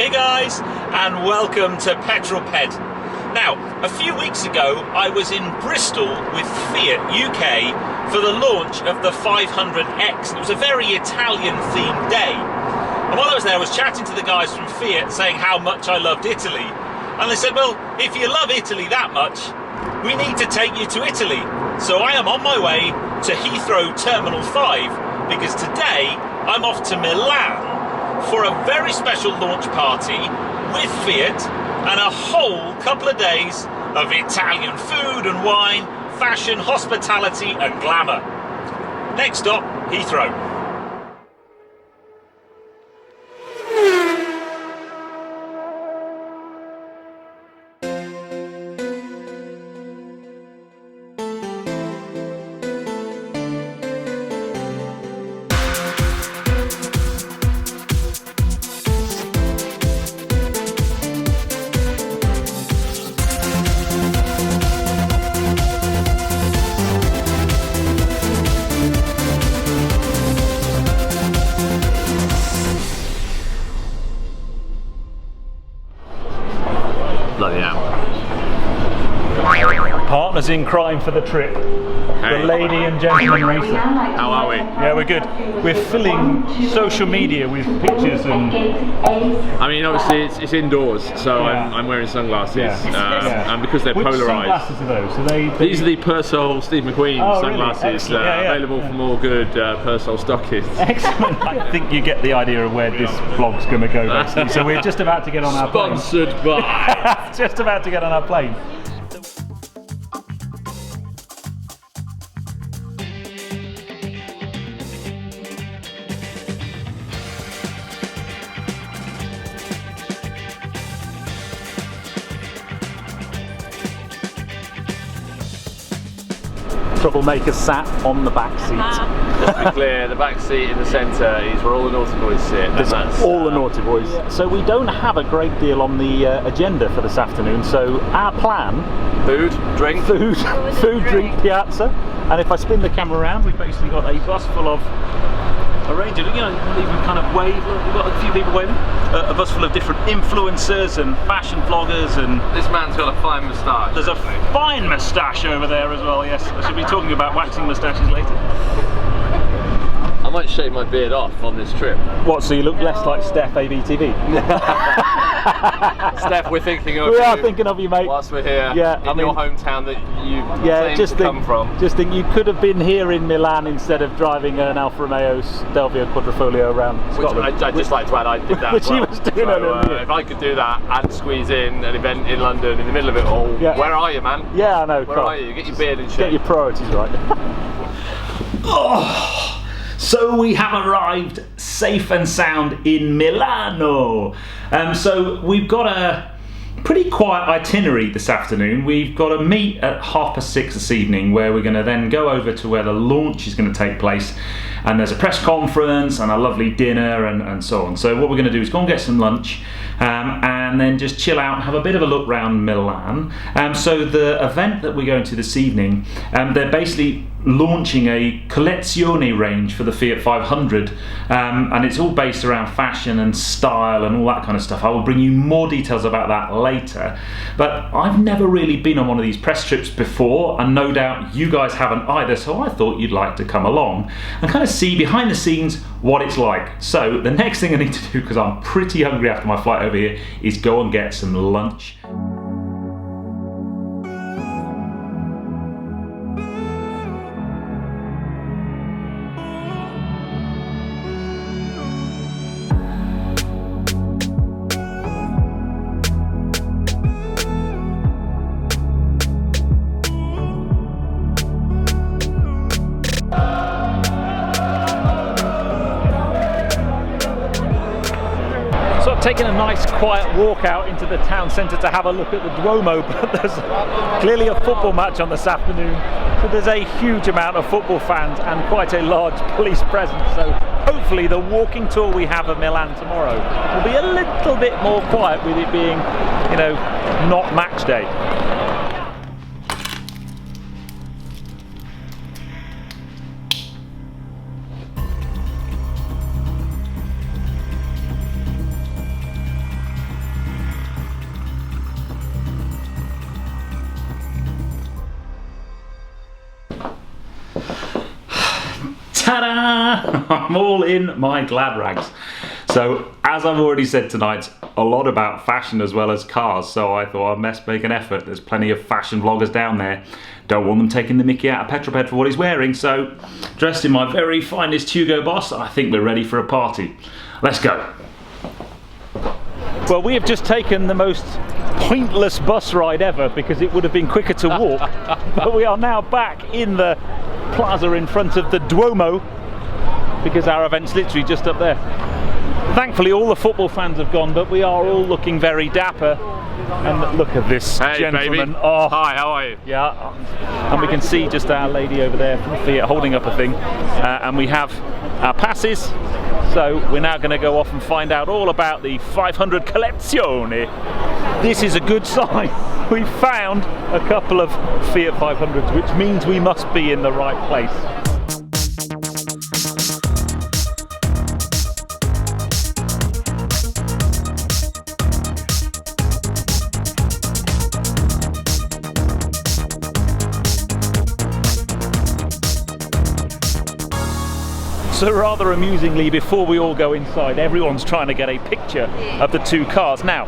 Hey guys, and welcome to Petrol. Now, a few weeks ago I was in Bristol with Fiat UK for the launch of the 500X. It was a very Italian themed day. And while I was there, I was chatting to the guys from Fiat saying how much I loved Italy. And they said, well, if you love Italy that much, we need to take you to Italy. So I am on my way to Heathrow Terminal 5 because today I'm off to Milan for a very special launch party with Fiat and a whole couple of days of Italian food and wine, fashion, hospitality and glamour. Next stop, Heathrow. Bloody hell. Partners in crime for the trip. Hey. The lady and gentleman racer. How are we? Yeah, we're good. We're filling social media with pictures and... I mean, obviously it's indoors, so Yeah. I'm wearing sunglasses, Yeah. and because they're Which polarised. sunglasses are those? Are they These are the Persol Steve McQueen Oh, really? sunglasses, Excellent. Yeah. available from all good Persol stockists. Excellent. I think you get the idea of where this vlog's going to go, basically. So we're just about to get on our plane. Sponsored by. Just about to get on our plane. Troublemaker sat on the back seat. Just to be clear, the back seat in the centre is where all the naughty boys sit. And that's All the naughty boys. So we don't have a great deal on the agenda for this afternoon. So our plan: food, drink. food, drink, piazza. And if I spin the camera around, we've basically got a bus full of a range of, you know, even kind of wave. Look, we've got a few people waving. A bus full of different influencers and fashion bloggers, and This man's got a fine moustache. there's a fine moustache over there as well. Yes, I should be talking about waxing moustaches later. I might shave my beard off on this trip. What? So you look less like Steph ABTV? Steph, we're thinking of We you. are thinking of you, mate. Whilst we're here, Yeah, in I mean- your hometown that you Yeah, claim just to think, come from. just think you could have been here in Milan instead of driving an Alfa Romeo Stelvio Quadrifoglio around Which Scotland. I'd just like to add, I did that Which as he well. was doing earlier in the year. If I could do that and squeeze in an event in London in the middle of it all, Yeah. where are you, man? Yeah, I know. Where Carl. are you? Get your beard and Get shit. your priorities right. Oh, so we have arrived safe and sound in Milano. So we've got a pretty quiet itinerary this afternoon. We've got a meet at 6:30 this evening where we're going to then go over to where the launch is going to take place, and there's a press conference and a lovely dinner and so on. So what we're going to do is go and get some lunch and then just chill out and have a bit of a look around Milan. So the event that we're going to this evening, they're basically launching a collezione range for the Fiat 500, and it's all based around fashion and style and all that kind of stuff. I will bring you more details about that later, but I've never really been on one of these press trips before, and no doubt you guys haven't either, so I thought you'd like to come along and kind of see behind the scenes what it's like. So the next thing I need to do, because I'm pretty hungry after my flight over here, is go and get some lunch. Taking a nice quiet walk out into the town centre to have a look at the Duomo, but there's clearly a football match on this afternoon, so there's a huge amount of football fans and quite a large police presence, so hopefully the walking tour we have of Milan tomorrow will be a little bit more quiet, with it being, you know, not match day. I'm all in my glad rags. So, as I've already said tonight, a lot about fashion as well as cars, so I thought I'd best make an effort. There's plenty of fashion vloggers down there. Don't want them taking the mickey out of Petrol for what he's wearing, so dressed in my very finest Hugo Boss, I think we're ready for a party. Let's go. Well, we have just taken the most pointless bus ride ever because it would have been quicker to walk, but we are now back in the plaza in front of the Duomo because our event's literally just up there. Thankfully all the football fans have gone, but we are all looking very dapper. And look at this gentleman. Baby. Oh, hi, how are you? Yeah, and we can see just our lady over there from Fiat holding up a thing, and we have our passes. So we're now going to go off and find out all about the 500 Collezione. This is a good sign. We found a couple of Fiat 500s, which means we must be in the right place. So rather amusingly, before we all go inside, everyone's trying to get a picture of the two cars. Now,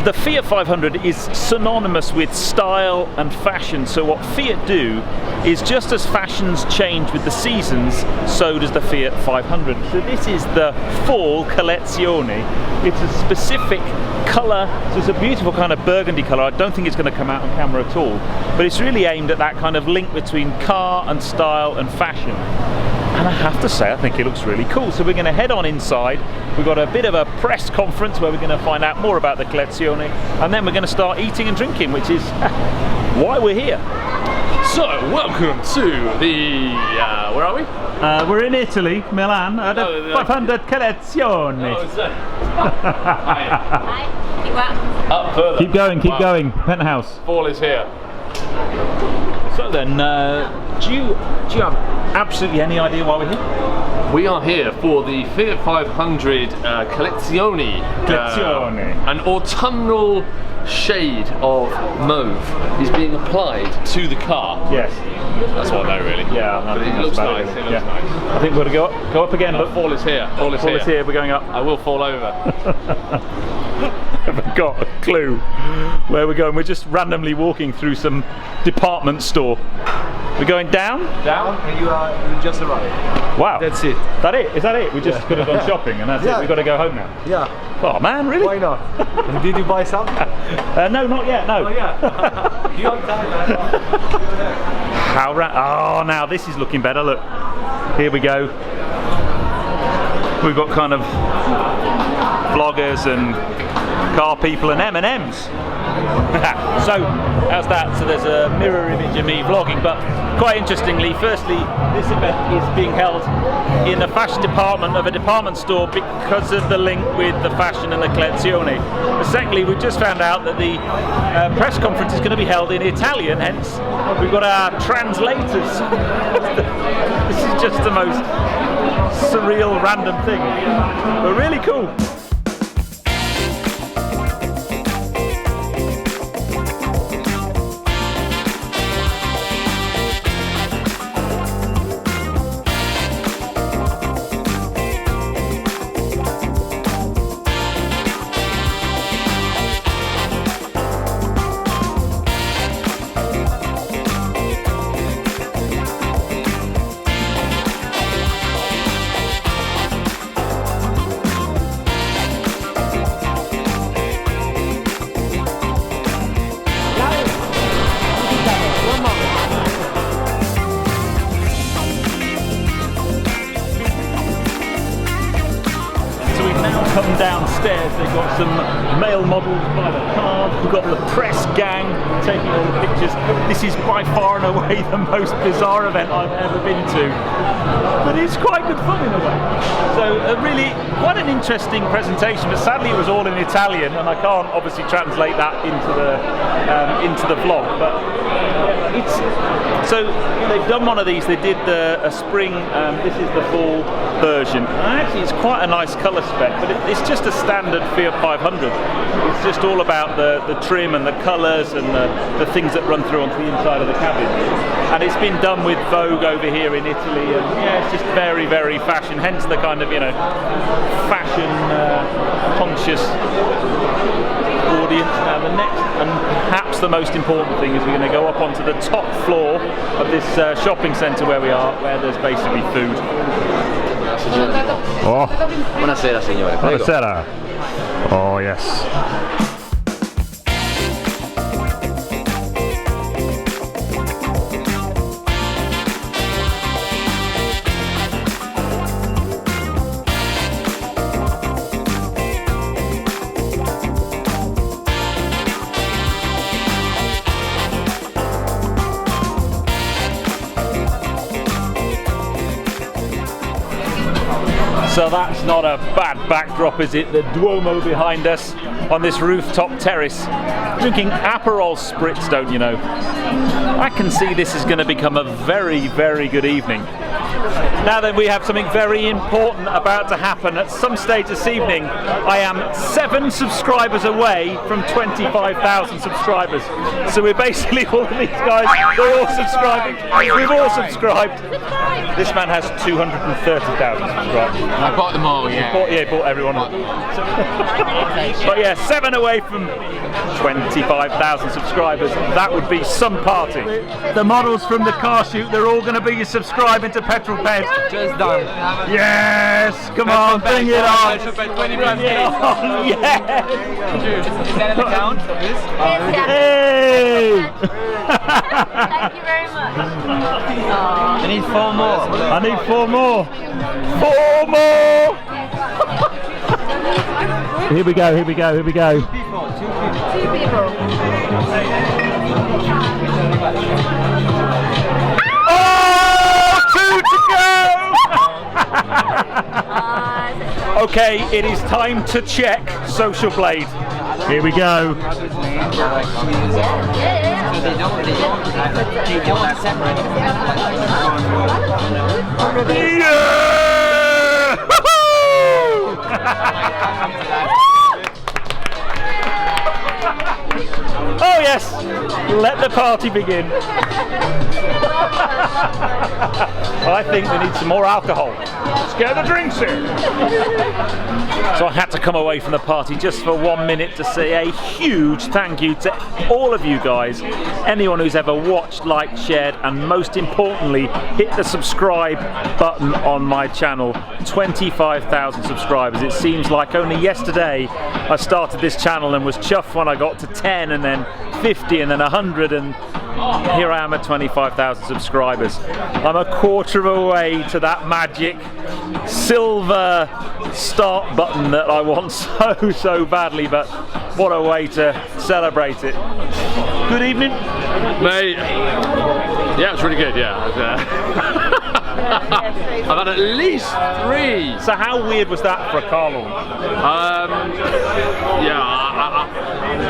the Fiat 500 is synonymous with style and fashion, so what Fiat do is just as fashions change with the seasons, so does the Fiat 500. So this is the fall Collezione. It's a specific colour, so it's a beautiful kind of burgundy colour. I don't think it's going to come out on camera at all, but it's really aimed at that kind of link between car and style and fashion. And I have to say, I think it looks really cool. So we're going to head on inside. We've got a bit of a press conference where we're going to find out more about the Collezione, and then we're going to start eating and drinking, which is why we're here. So, welcome to the, where are we? We're in Italy, Milan, at the 500 Collezione. Up further. Keep going, penthouse. Fall is here. So then, do you have absolutely any idea why we're here? We are here for the Fiat 500 Collezione. An autumnal shade of mauve is being applied to the car. Yes. That's what I know, really. Yeah, but it looks nice. It looks nice. I think we're going to go up again, but fall is here. Fall is here. We're going up. I will fall over. I haven't got a clue where we're going. We're just randomly walking through some department store. We're going down? Down, and you just arrived. Wow. That's it. That it? Is that it? We just could have gone shopping and that's it. We've got to go home now. Yeah. Oh man, really? Why not? And did you buy some? No, not yet, no. Oh yeah. You're on time, man. Oh, now this is looking better, look. Here we go. We've got kind of vloggers and car people and M&Ms. So, how's that? So there's a mirror image of me vlogging, but quite interestingly, firstly, this event is being held in the fashion department of a department store because of the link with the fashion and the Collezione. But secondly, we've just found out that the press conference is going to be held in Italian, hence we've got our translators. This is just the most surreal, random thing, but really cool. Come downstairs, they've got some male models by the car, we've got the press gang taking all the pictures. This is by far and away the most bizarre event I've ever been to, but it's quite good fun in a way. So really quite an interesting presentation, but sadly it was all in Italian and I can't obviously translate that into the vlog, but So they've done one of these. They did a spring. This is the fall version. And actually, it's quite a nice colour spec, but it's just a standard Fiat 500. It's just all about the trim and the colours and the things that run through onto the inside of the cabin. And it's been done with Vogue over here in Italy, and yeah, it's just very, very fashion. Hence the kind of fashion conscious audience. Now the next and perhaps the most important thing is we're going to go up onto the top floor of this shopping centre where we are, where there's basically food. Oh. Buonasera, signore. Prego. Buonasera. Oh yes. So that's not a bad backdrop, is it? The Duomo behind us on this rooftop terrace. Drinking Aperol Spritz, don't you know? I can see this is going to become a very, very good evening. Now then, we have something very important about to happen. At some stage this evening, I am 7 subscribers away from 25,000 subscribers. So we're basically, all of these guys, they're all subscribing. We've all subscribed. This man has 230,000 subscribers. I bought them all, yeah. He bought everyone. But yeah, 7 away from 25,000 subscribers. That would be some party. The models from the car shoot, they're all going to be subscribing to Petrol Ped. Just done. Yes! Come on, bring it on! Bring Bring it on! Yes! Is that an account of this? Hey! Thank you very much. I need 4 more. I need 4 more. 4 more! Here we go, here we go, here we go. 2 people. Oh! 2 to go! Okay, it is time to check Social Blade. Here we go. Yeah! Woohoo! Oh yes, let the party begin. I think we need some more alcohol. Let's get the drinks in. So I had to come away from the party just for 1 minute to say a huge thank you to all of you guys, anyone who's ever watched, liked, shared, and most importantly, hit the subscribe button on my channel. 25,000 subscribers. It seems like only yesterday I started this channel and was chuffed when I got to 10 and then 50 and then 100, and here I am at 25,000 subscribers. I'm a quarter of a way to that magic silver start button that I want so badly, but what a way to celebrate it. Good evening. Mate, yeah, it's really good, yeah. I've had at least 3. So how weird was that for a car launch?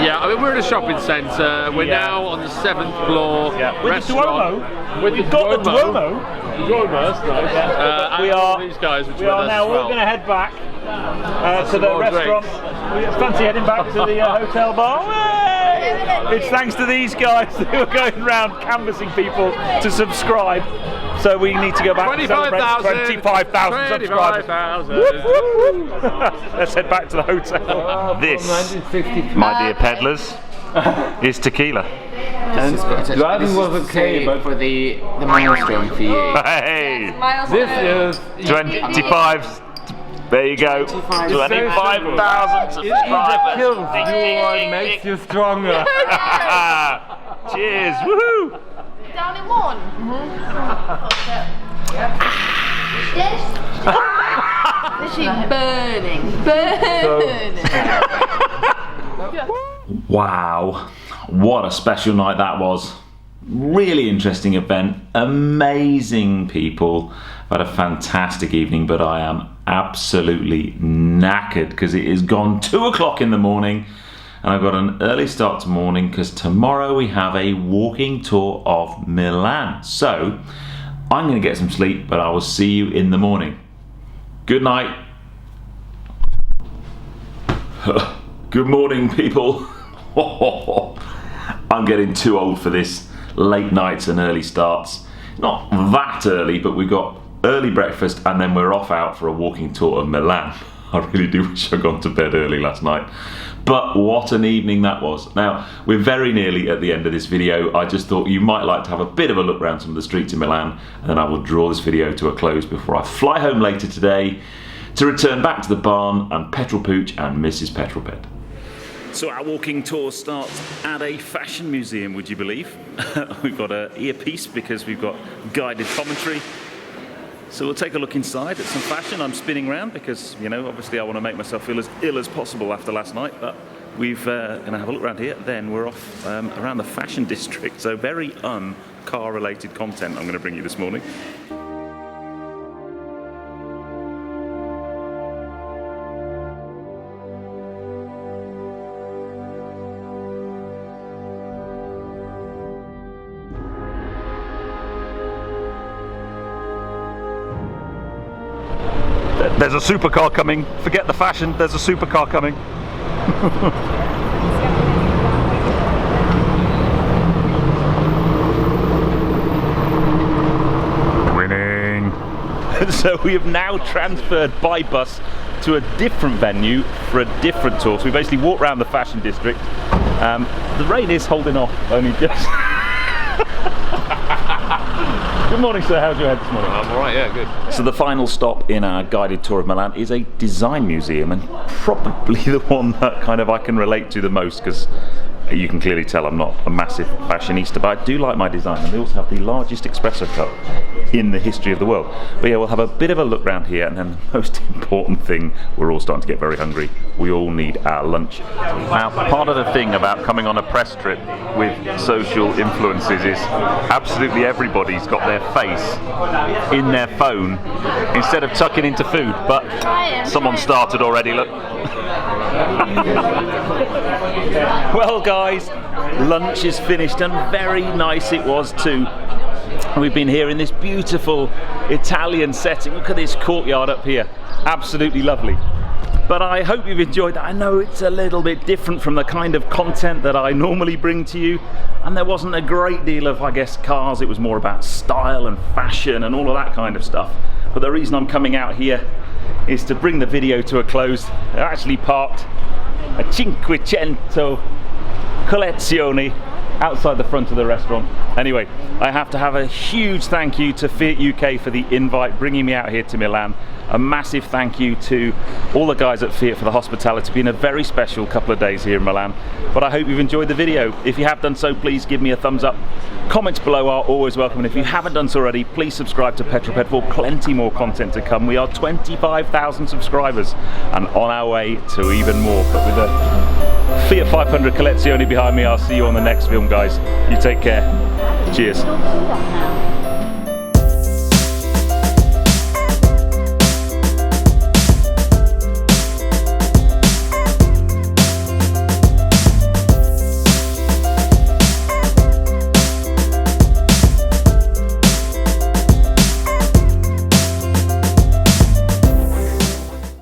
Yeah, I mean, we're in a shopping centre. We're now on the 7th floor. Yeah. With the Duomo. We've got the Duomo. The Duomo, that's nice. We are. These guys, which We are now all going to head back to the restaurant. We fancy heading back to the hotel bar. Hey! It's thanks to these guys who are going around canvassing people to subscribe. So we need to go back and celebrate 25,000 subscribers. 25,000. Let's head back to the hotel. This, my dear peddlers, is tequila. Driving was okay, but for the milestone for you. Hey! this is 25. There you go. 25,000 subscribers. kills you and makes you stronger. Cheers! Woohoo! Down in 1. Yes. Literally burning. Wow, what a special night that was. Really interesting event, amazing people. I've had a fantastic evening, but I am absolutely knackered because it is gone 2 o'clock in the morning and I've got an early start tomorrow morning because tomorrow we have a walking tour of Milan. So I'm going to get some sleep, but I will see you in the morning. Good night. Good morning, people. I'm getting too old for this late nights and early starts. Not that early, but we've got early breakfast and then we're off out for a walking tour of Milan. I really do wish I'd gone to bed early last night. But what an evening that was. Now, we're very nearly at the end of this video. I just thought you might like to have a bit of a look around some of the streets in Milan, and then I will draw this video to a close before I fly home later today to return back to the barn and Petrol Pooch and Mrs. Petrol Pet. So our walking tour starts at a fashion museum, would you believe? We've got an earpiece because we've got guided commentary. So we'll take a look inside at some fashion. I'm spinning around because, you know, obviously I want to make myself feel as ill as possible after last night, but we've going to have a look around here. Then we're off around the fashion district. So very car related content I'm going to bring you this morning. There's a supercar coming. Forget the fashion, there's a supercar coming. Winning. So we have now transferred by bus to a different venue for a different tour. So we basically walk around the fashion district. The rain is holding off, only just. Good morning, sir. How's your head this morning? I'm alright, yeah, good. So the final stop in our guided tour of Milan is a design museum, and probably the one that kind of I can relate to the most, because you can clearly tell I'm not a massive fashionista, but I do like my design, and they also have the largest espresso cup in the history of the world. But yeah, we'll have a bit of a look around here, and then the most important thing, we're all starting to get very hungry. We all need our lunch. Now, part of the thing about coming on a press trip with social influencers is absolutely everybody's got their face in their phone instead of tucking into food, but someone started already, look. Well guys, lunch is finished, and very nice it was too. We've been here in this beautiful Italian setting. Look at this courtyard up here, absolutely lovely. But I hope you've enjoyed that. I know it's a little bit different from the kind of content that I normally bring to you, and there wasn't a great deal of, I guess, cars. It was more about style and fashion and all of that kind of stuff. But the reason I'm coming out here is to bring the video to a close. I actually parked a 500 collezioni outside the front of the restaurant. Anyway, I have to have a huge thank you to Fiat UK for the invite, bringing me out here to Milan. A massive thank you to all the guys at Fiat for the hospitality. It's been a very special couple of days here in Milan, but I hope you've enjoyed the video. If you have done so, please give me a thumbs up. Comments below are always welcome, and if you haven't done so already, please subscribe to Petrol Pet for plenty more content to come. We are 25,000 subscribers and on our way to even more. But with a Fiat 500 Collezione behind me, I'll see you on the next film, guys. You take care. Cheers.